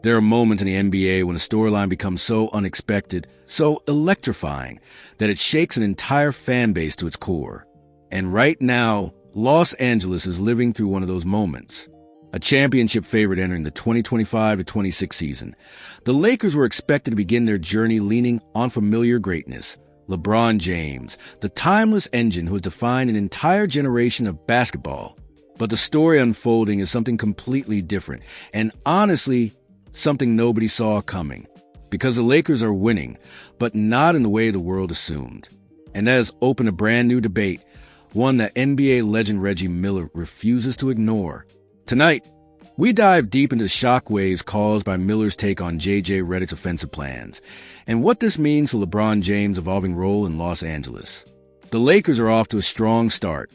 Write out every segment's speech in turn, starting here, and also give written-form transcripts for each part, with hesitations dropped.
There are moments in the NBA when a storyline becomes so unexpected, so electrifying, that it shakes an entire fan base to its core. And right now, Los Angeles is living through one of those moments. A championship favorite entering the 2025-26 season, the Lakers were expected to begin their journey leaning on familiar greatness. LeBron James, the timeless engine who has defined an entire generation of basketball. But the story unfolding is something completely different, and honestly, something nobody saw coming. Because the Lakers are winning, but not in the way the world assumed. And that has opened a brand new debate, one that NBA legend Reggie Miller refuses to ignore. Tonight, we dive deep into the shockwaves caused by Miller's take on JJ Redick's offensive plans, and what this means for LeBron James' evolving role in Los Angeles. The Lakers are off to a strong start,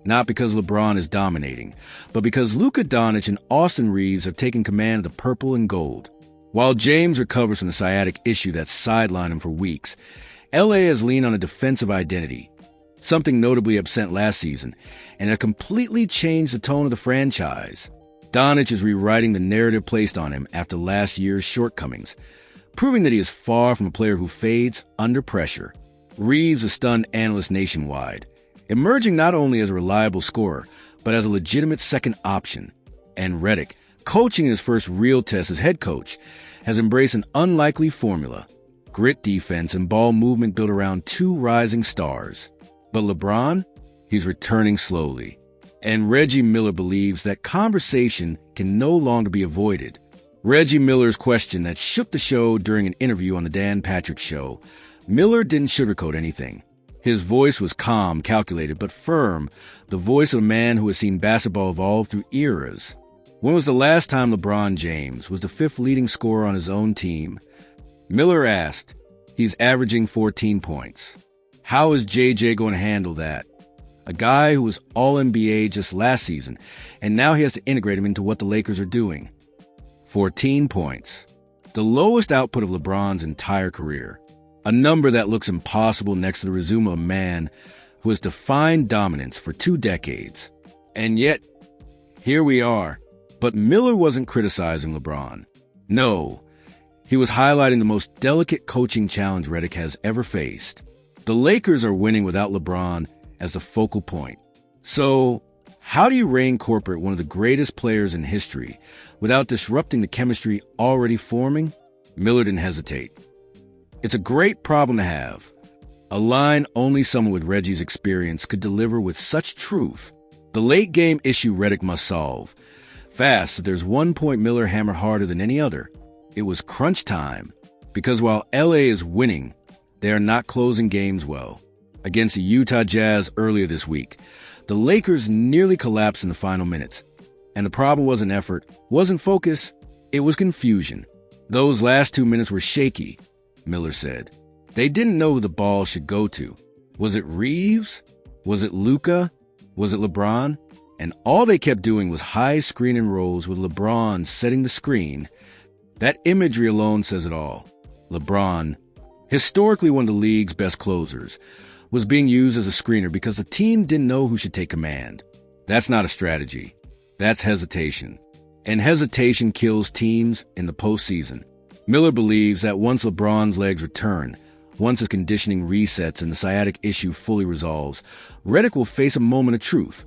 not because LeBron is dominating, but because Luka, Doncic, and Austin Reaves have taken command of the purple and gold. While James recovers from the sciatic issue that sidelined him for weeks, LA has leaned on a defensive identity, something notably absent last season, and have completely changed the tone of the franchise. Doncic is rewriting the narrative placed on him after last year's shortcomings, proving that he is far from a player who fades under pressure. Reaves has stunned analysts nationwide, emerging not only as a reliable scorer, but as a legitimate second option. And Redick, coaching in his first real test as head coach, has embraced an unlikely formula: grit defense and ball movement built around two rising stars. But LeBron? He's returning slowly. And Reggie Miller believes that conversation can no longer be avoided. Reggie Miller's question that shook the show during an interview on the Dan Patrick Show. Miller didn't sugarcoat anything. His voice was calm, calculated, but firm, the voice of a man who has seen basketball evolve through eras. When was the last time LeBron James was the fifth leading scorer on his own team? Miller asked. He's averaging 14 points. How is JJ going to handle that? A guy who was All-NBA just last season, and now he has to integrate him into what the Lakers are doing. 14 points. The lowest output of LeBron's entire career. A number that looks impossible next to the resume of a man who has defined dominance for 2 decades. And yet, here we are. But Miller wasn't criticizing LeBron. No, he was highlighting the most delicate coaching challenge Redick has ever faced. The Lakers are winning without LeBron as the focal point. So, how do you reign corporate one of the greatest players in history without disrupting the chemistry already forming? Miller didn't hesitate. It's a great problem to have. A line only someone with Reggie's experience could deliver with such truth. The late-game issue Redick must solve. Fast, so there's one point Miller hammered harder than any other. It was crunch time. Because while LA is winning, they are not closing games well. Against the Utah Jazz earlier this week, the Lakers nearly collapsed in the final minutes. And the problem wasn't effort, wasn't focus, it was confusion. Those last 2 minutes were shaky, Miller said. They didn't know who the ball should go to. Was it Reaves? Was it Luka? Was it LeBron? And all they kept doing was high screen and rolls with LeBron setting the screen. That imagery alone says it all. LeBron, historically one of the league's best closers, was being used as a screener because the team didn't know who should take command. That's not a strategy. That's hesitation. And hesitation kills teams in the postseason. Miller believes that once LeBron's legs return, once his conditioning resets and the sciatic issue fully resolves, Redick will face a moment of truth.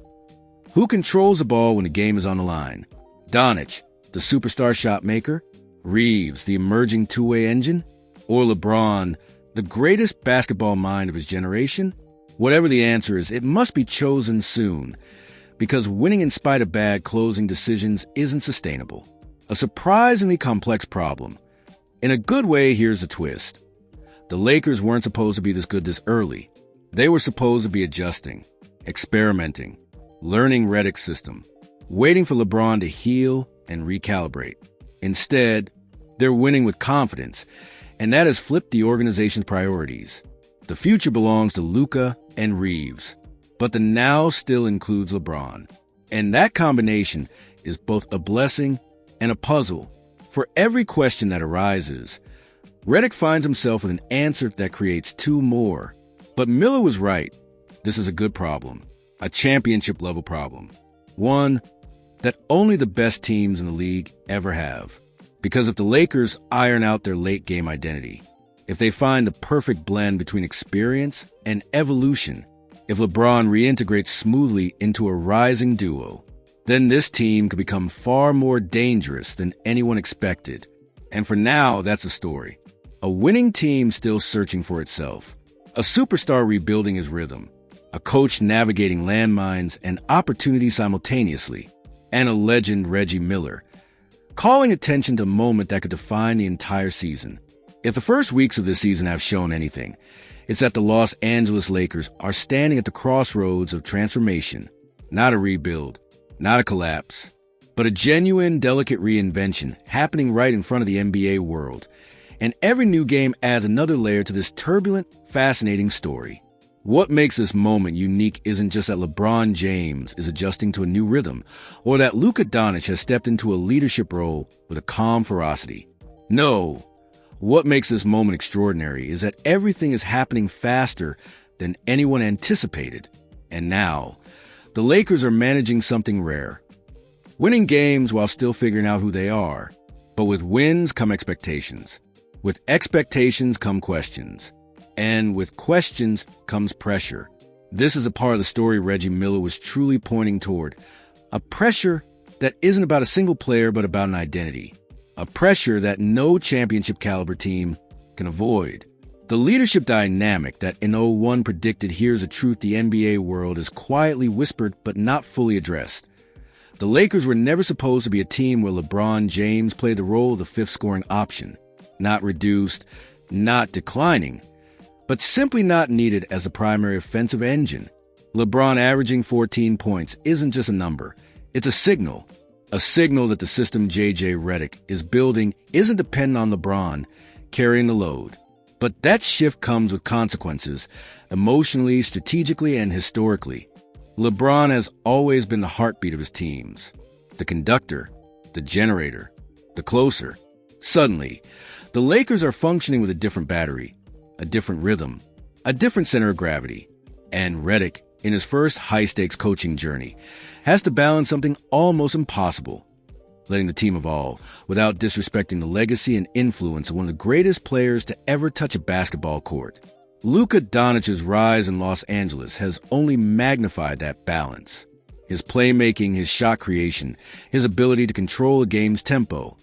Who controls the ball when the game is on the line? Doncic, the superstar shot maker? Reaves, the emerging two-way engine? Or LeBron, the greatest basketball mind of his generation? Whatever the answer is, it must be chosen soon, because winning in spite of bad closing decisions isn't sustainable. A surprisingly complex problem. In a good way, here's the twist. The Lakers weren't supposed to be this good this early. They were supposed to be adjusting, experimenting, learning Redick's system, waiting for LeBron to heal and recalibrate. Instead, they're winning with confidence, and that has flipped the organization's priorities. The future belongs to Luka and Reaves, but the now still includes LeBron. And that combination is both a blessing and a puzzle. For every question that arises, Redick finds himself with an answer that creates 2 more. But Miller was right. This is a good problem, a championship-level problem, one that only the best teams in the league ever have. Because if the Lakers iron out their late-game identity, if they find the perfect blend between experience and evolution, if LeBron reintegrates smoothly into a rising duo, then this team could become far more dangerous than anyone expected. And for now, that's the story. A winning team still searching for itself, a superstar rebuilding his rhythm, a coach navigating landmines and opportunities simultaneously, and a legend, Reggie Miller, calling attention to a moment that could define the entire season. If the first weeks of this season have shown anything, it's that the Los Angeles Lakers are standing at the crossroads of transformation, not a rebuild, not a collapse, but a genuine, delicate reinvention happening right in front of the NBA world. And every new game adds another layer to this turbulent, fascinating story. What makes this moment unique isn't just that LeBron James is adjusting to a new rhythm, or that Luka has stepped into a leadership role with a calm ferocity. No, what makes this moment extraordinary is that everything is happening faster than anyone anticipated. And now, the Lakers are managing something rare. Winning games while still figuring out who they are. But with wins come expectations. With expectations come questions. And with questions comes pressure. This is a part of the story Reggie Miller was truly pointing toward. A pressure that isn't about a single player, but about an identity. A pressure that no championship caliber team can avoid. The leadership dynamic that in '01 predicted here's a truth the NBA world is quietly whispered but not fully addressed. The Lakers were never supposed to be a team where LeBron James played the role of the fifth scoring option. Not reduced, not declining, but simply not needed as a primary offensive engine. LeBron averaging 14 points isn't just a number. It's a signal that the system JJ Redick is building isn't dependent on LeBron carrying the load. But that shift comes with consequences, emotionally, strategically, and historically. LeBron has always been the heartbeat of his teams, the conductor, the generator, the closer. Suddenly, the Lakers are functioning with a different battery, a different rhythm, a different center of gravity. And Redick, in his first high-stakes coaching journey, has to balance something almost impossible, letting the team evolve without disrespecting the legacy and influence of one of the greatest players to ever touch a basketball court. Luka Doncic's rise in Los Angeles has only magnified that balance. His playmaking, his shot creation, his ability to control a game's tempo,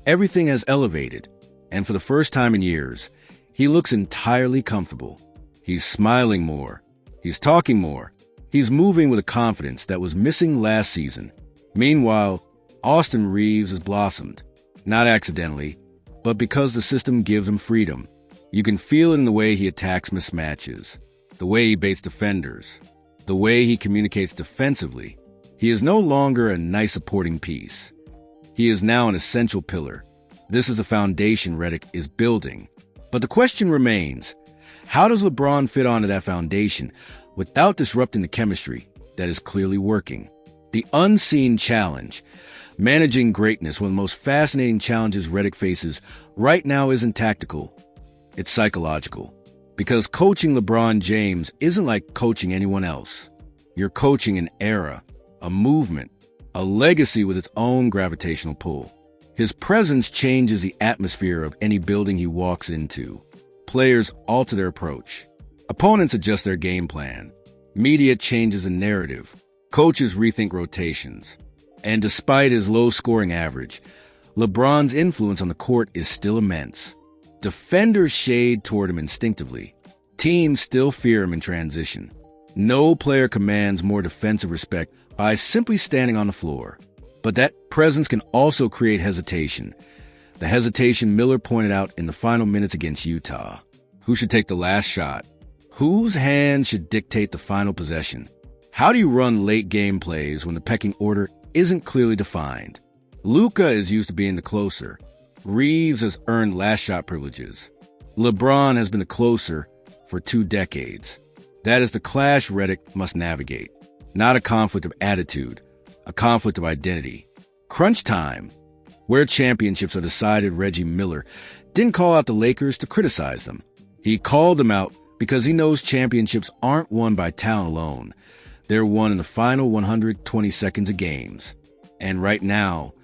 everything has elevated. And for the first time in years, he looks entirely comfortable. He's smiling more. He's talking more. He's moving with a confidence that was missing last season. Meanwhile, Austin Reaves has blossomed, not accidentally, but because the system gives him freedom. You can feel it in the way he attacks mismatches, the way he baits defenders, the way he communicates defensively. He is no longer a nice supporting piece. He is now an essential pillar. This is the foundation Redick is building. But the question remains, how does LeBron fit onto that foundation without disrupting the chemistry that is clearly working? The unseen challenge. Managing greatness, one of the most fascinating challenges Redick faces right now, isn't tactical. It's psychological. Because coaching LeBron James isn't like coaching anyone else. You're coaching an era, a movement, a legacy with its own gravitational pull. His presence changes the atmosphere of any building he walks into. Players alter their approach. Opponents adjust their game plan. Media changes the narrative. Coaches rethink rotations. And despite his low scoring average, LeBron's influence on the court is still immense. Defenders shade toward him instinctively. Teams still fear him in transition. No player commands more defensive respect by simply standing on the floor. But that presence can also create hesitation. The hesitation Miller pointed out in the final minutes against Utah. Who should take the last shot? Whose hand should dictate the final possession? How do you run late-game plays when the pecking order isn't clearly defined? Luka is used to being the closer. Reaves has earned last shot privileges. LeBron has been the closer for 2 decades. That is the clash Redick must navigate. Not a conflict of attitude, a conflict of identity. Crunch time, where championships are decided. Reggie Miller didn't call out the Lakers to criticize them. He called them out because he knows championships aren't won by talent alone. They're won in the final 120 seconds of games. And right now,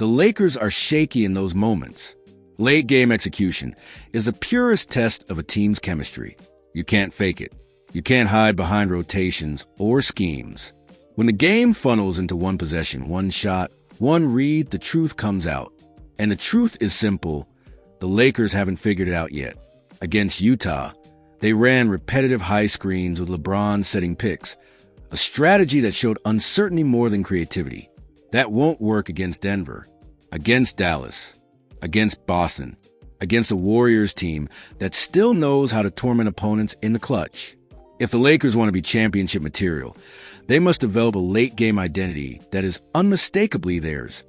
The Lakers are shaky in those moments. Late-game execution is the purest test of a team's chemistry. You can't fake it. You can't hide behind rotations or schemes. When the game funnels into one possession, one shot, one read, the truth comes out. And the truth is simple. The Lakers haven't figured it out yet. Against Utah, they ran repetitive high screens with LeBron setting picks, a strategy that showed uncertainty more than creativity. That won't work against Denver, against Dallas, against Boston, against a Warriors team that still knows how to torment opponents in the clutch. If the Lakers want to be championship material, they must develop a late-game identity that is unmistakably theirs.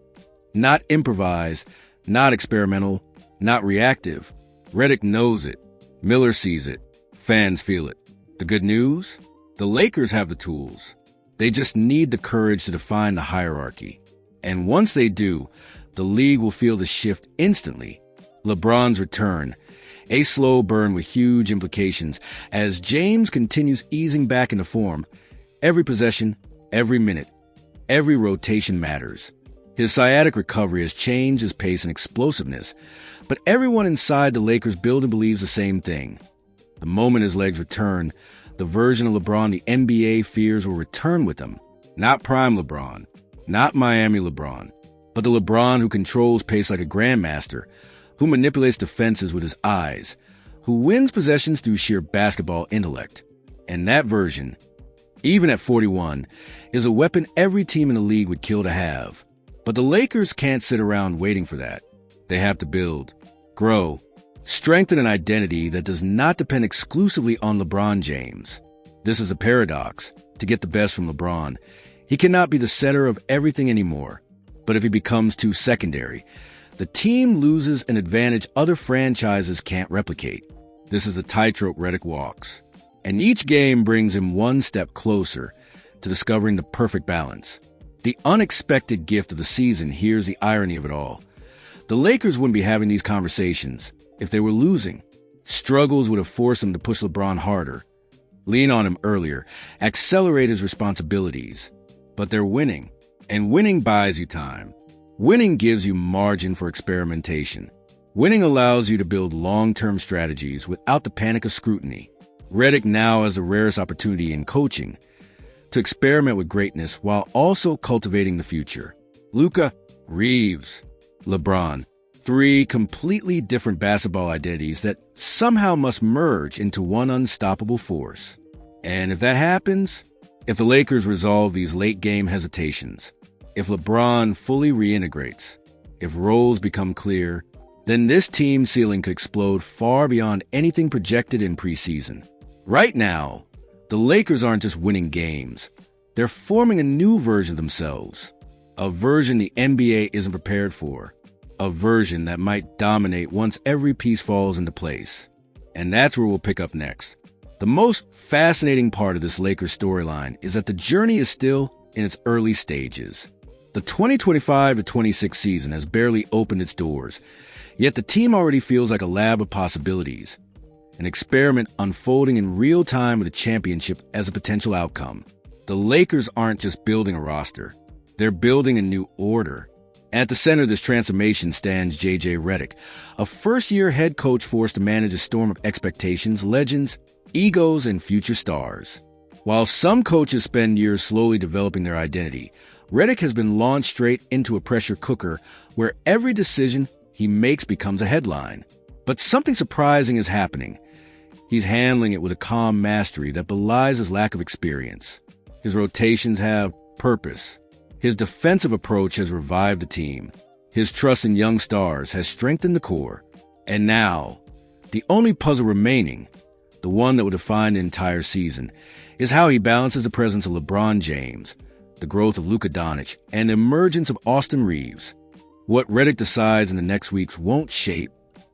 Not improvised, not experimental, not reactive. Redick knows it. Miller sees it. Fans feel it. The good news? The Lakers have the tools. They just need the courage to define the hierarchy. And once they do, the league will feel the shift instantly. LeBron's return, a slow burn with huge implications as James continues easing back into form. Every possession, every minute, every rotation matters. His sciatic recovery has changed his pace and explosiveness, but everyone inside the Lakers building believes the same thing. The moment his legs return, the version of LeBron the NBA fears will return with him. Not prime LeBron, not Miami LeBron, but the LeBron who controls pace like a grandmaster, who manipulates defenses with his eyes, who wins possessions through sheer basketball intellect. And that version, even at 41, is a weapon every team in the league would kill to have. But the Lakers can't sit around waiting for that. They have to build, grow, strengthen an identity that does not depend exclusively on LeBron James. This is a paradox. To get the best from LeBron, he cannot be the center of everything anymore. But if he becomes too secondary, the team loses an advantage other franchises can't replicate. This is a tightrope Redick walks. And each game brings him one step closer to discovering the perfect balance. The unexpected gift of the season, here's the irony of it all. The Lakers wouldn't be having these conversations if they were losing. Struggles would have forced them to push LeBron harder, lean on him earlier, accelerate his responsibilities. But they're winning, and winning buys you time. Winning gives you margin for experimentation. Winning allows you to build long-term strategies without the panic of scrutiny. Redick now has the rarest opportunity in coaching to experiment with greatness while also cultivating the future. Luka, Reaves, LeBron, three completely different basketball identities that somehow must merge into one unstoppable force. And if that happens, if the Lakers resolve these late-game hesitations, if LeBron fully reintegrates, if roles become clear, then this team ceiling could explode far beyond anything projected in preseason. Right now, the Lakers aren't just winning games. They're forming a new version of themselves, a version the NBA isn't prepared for, a version that might dominate once every piece falls into place. And that's where we'll pick up next. The most fascinating part of this Lakers storyline is that the journey is still in its early stages. The 2025-26 season has barely opened its doors, yet the team already feels like a lab of possibilities, an experiment unfolding in real time with a championship as a potential outcome. The Lakers aren't just building a roster, they're building a new order. At the center of this transformation stands JJ Redick, a first-year head coach forced to manage a storm of expectations, legends, egos, and future stars. While some coaches spend years slowly developing their identity, Redick has been launched straight into a pressure cooker where every decision he makes becomes a headline. But something surprising is happening. He's handling it with a calm mastery that belies his lack of experience. His rotations have purpose. His defensive approach has revived the team. His trust in young stars has strengthened the core. And now, the only puzzle remaining, the one that will define the entire season, is how he balances the presence of LeBron James, the growth of Luka Doncic, and the emergence of Austin Reaves. What Redick decides in the next weeks won't shape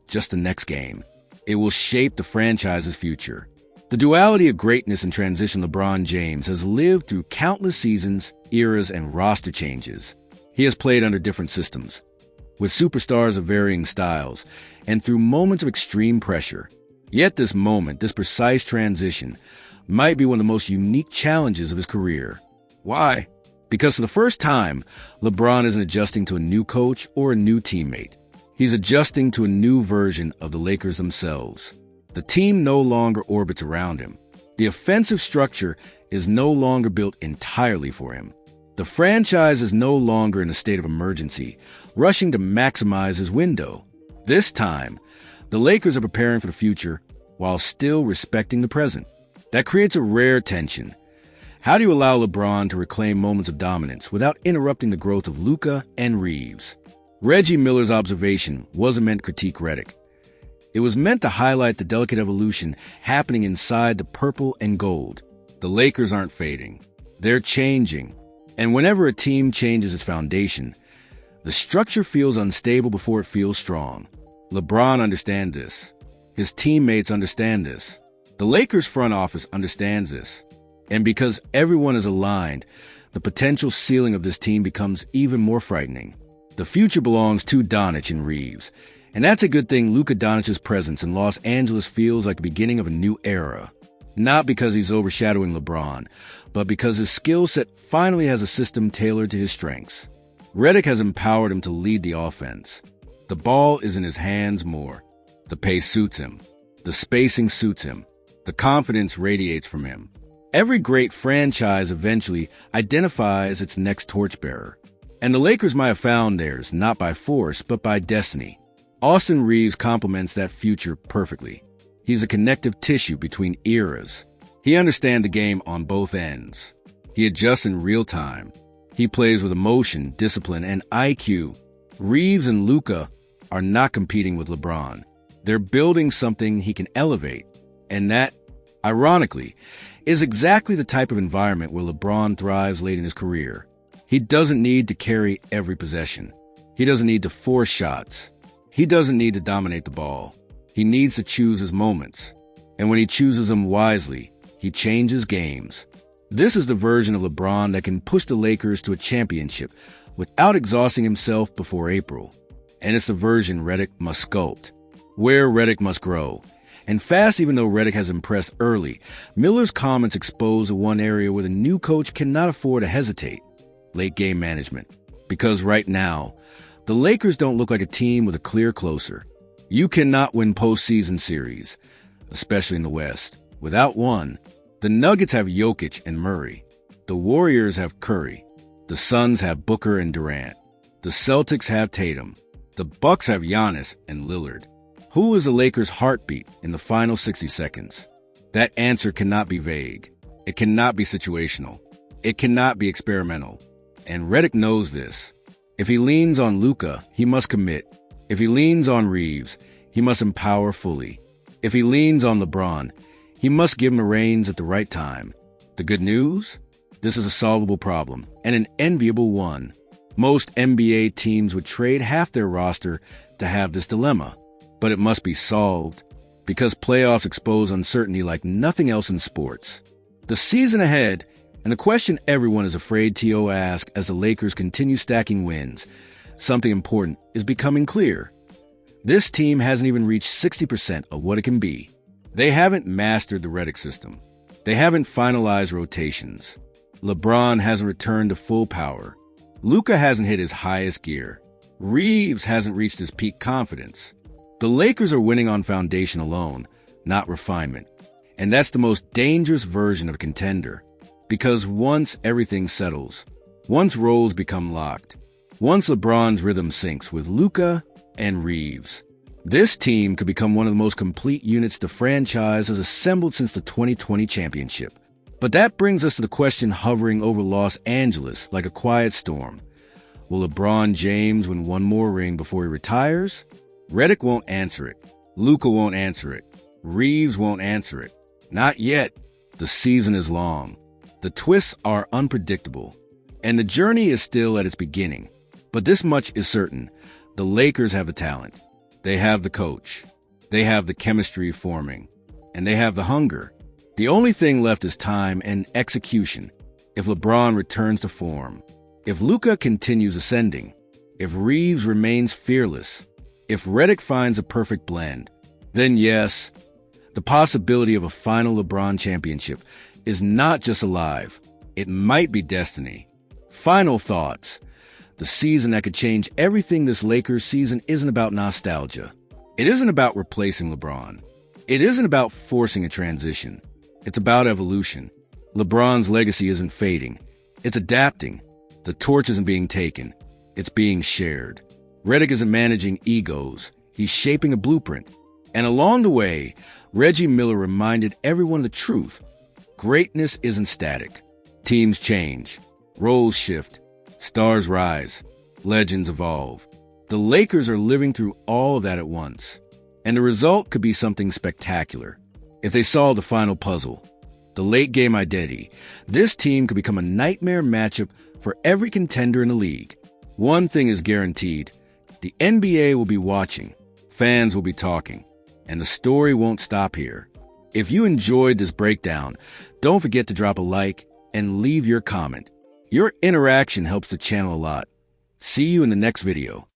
just the next game. It will shape the franchise's future. The duality of greatness and transition LeBron James has lived through countless seasons, eras, and roster changes. He has played under different systems, with superstars of varying styles, and through moments of extreme pressure. Yet this moment, this precise transition, might be one of the most unique challenges of his career. Why? Because for the first time, LeBron isn't adjusting to a new coach or a new teammate. He's adjusting to a new version of the Lakers themselves. The team no longer orbits around him. The offensive structure is no longer built entirely for him. The franchise is no longer in a state of emergency, rushing to maximize his window. This time, the Lakers are preparing for the future while still respecting the present. That creates a rare tension. How do you allow LeBron to reclaim moments of dominance without interrupting the growth of Luka and Reaves? Reggie Miller's observation wasn't meant to critique Redick. It was meant to highlight the delicate evolution happening inside the purple and gold. The Lakers aren't fading. They're changing. And whenever a team changes its foundation, the structure feels unstable before it feels strong. LeBron understands this. His teammates understand this. The Lakers front office understands this. And because everyone is aligned, the potential ceiling of this team becomes even more frightening. The future belongs to Doncic and Reaves. And that's a good thing. Luka Doncic's presence in Los Angeles feels like the beginning of a new era. Not because he's overshadowing LeBron, but because his skill set finally has a system tailored to his strengths. Redick has empowered him to lead the offense. The ball is in his hands more. The pace suits him. The spacing suits him. The confidence radiates from him. Every great franchise eventually identifies its next torchbearer. And the Lakers might have found theirs, not by force, but by destiny. Austin Reaves complements that future perfectly. He's a connective tissue between eras. He understands the game on both ends. He adjusts in real time. He plays with emotion, discipline, and IQ. Reaves and Luka are not competing with LeBron. They're building something he can elevate. And that, ironically, is exactly the type of environment where LeBron thrives late in his career. He doesn't need to carry every possession. He doesn't need to force shots. He doesn't need to dominate the ball. He needs to choose his moments. And when he chooses them wisely, he changes games. This is the version of LeBron that can push the Lakers to a championship without exhausting himself before April. And it's the version Redick must sculpt, where Redick must grow. And fast, even though Redick has impressed early, Miller's comments expose the one area where the new coach cannot afford to hesitate: late game management. Because right now, the Lakers don't look like a team with a clear closer. You cannot win postseason series, especially in the West, without one. The Nuggets have Jokic and Murray. The Warriors have Curry. The Suns have Booker and Durant. The Celtics have Tatum. The Bucks have Giannis and Lillard. Who is the Lakers' heartbeat in the final 60 seconds? That answer cannot be vague. It cannot be situational. It cannot be experimental. And Redick knows this. If he leans on Luka, he must commit. If he leans on Reaves, he must empower fully. If he leans on LeBron, he must give him the reins at the right time. The good news? This is a solvable problem, and an enviable one. Most NBA teams would trade half their roster to have this dilemma. But it must be solved, because playoffs expose uncertainty like nothing else in sports. The season ahead, and the question everyone is afraid to ask as the Lakers continue stacking wins, something important is becoming clear. This team hasn't even reached 60% of what it can be. They haven't mastered the Redick system. They haven't finalized rotations. LeBron hasn't returned to full power. Luka hasn't hit his highest gear. Reaves hasn't reached his peak confidence. The Lakers are winning on foundation alone, not refinement. And that's the most dangerous version of a contender. Because once everything settles, once roles become locked, once LeBron's rhythm syncs with Luka and Reaves, this team could become one of the most complete units the franchise has assembled since the 2020 championship. But that brings us to the question hovering over Los Angeles like a quiet storm. Will LeBron James win one more ring before he retires? Redick won't answer it. Luka won't answer it. Reaves won't answer it. Not yet. The season is long. The twists are unpredictable. And the journey is still at its beginning. But this much is certain. The Lakers have the talent. They have the coach. They have the chemistry forming. And they have the hunger. The only thing left is time and execution. If LeBron returns to form. If Luka continues ascending. If Reaves remains fearless. If Redick finds a perfect blend, then yes, the possibility of a final LeBron championship is not just alive, it might be destiny. Final thoughts. The season that could change everything this Lakers season isn't about nostalgia. It isn't about replacing LeBron. It isn't about forcing a transition. It's about evolution. LeBron's legacy isn't fading. It's adapting. The torch isn't being taken. It's being shared. Redick isn't managing egos. He's shaping a blueprint. And along the way, Reggie Miller reminded everyone the truth. Greatness isn't static. Teams change. Roles shift. Stars rise. Legends evolve. The Lakers are living through all of that at once. And the result could be something spectacular. If they solve the final puzzle, the late-game identity, this team could become a nightmare matchup for every contender in the league. One thing is guaranteed. The NBA will be watching, fans will be talking, and the story won't stop here. If you enjoyed this breakdown, don't forget to drop a like and leave your comment. Your interaction helps the channel a lot. See you in the next video.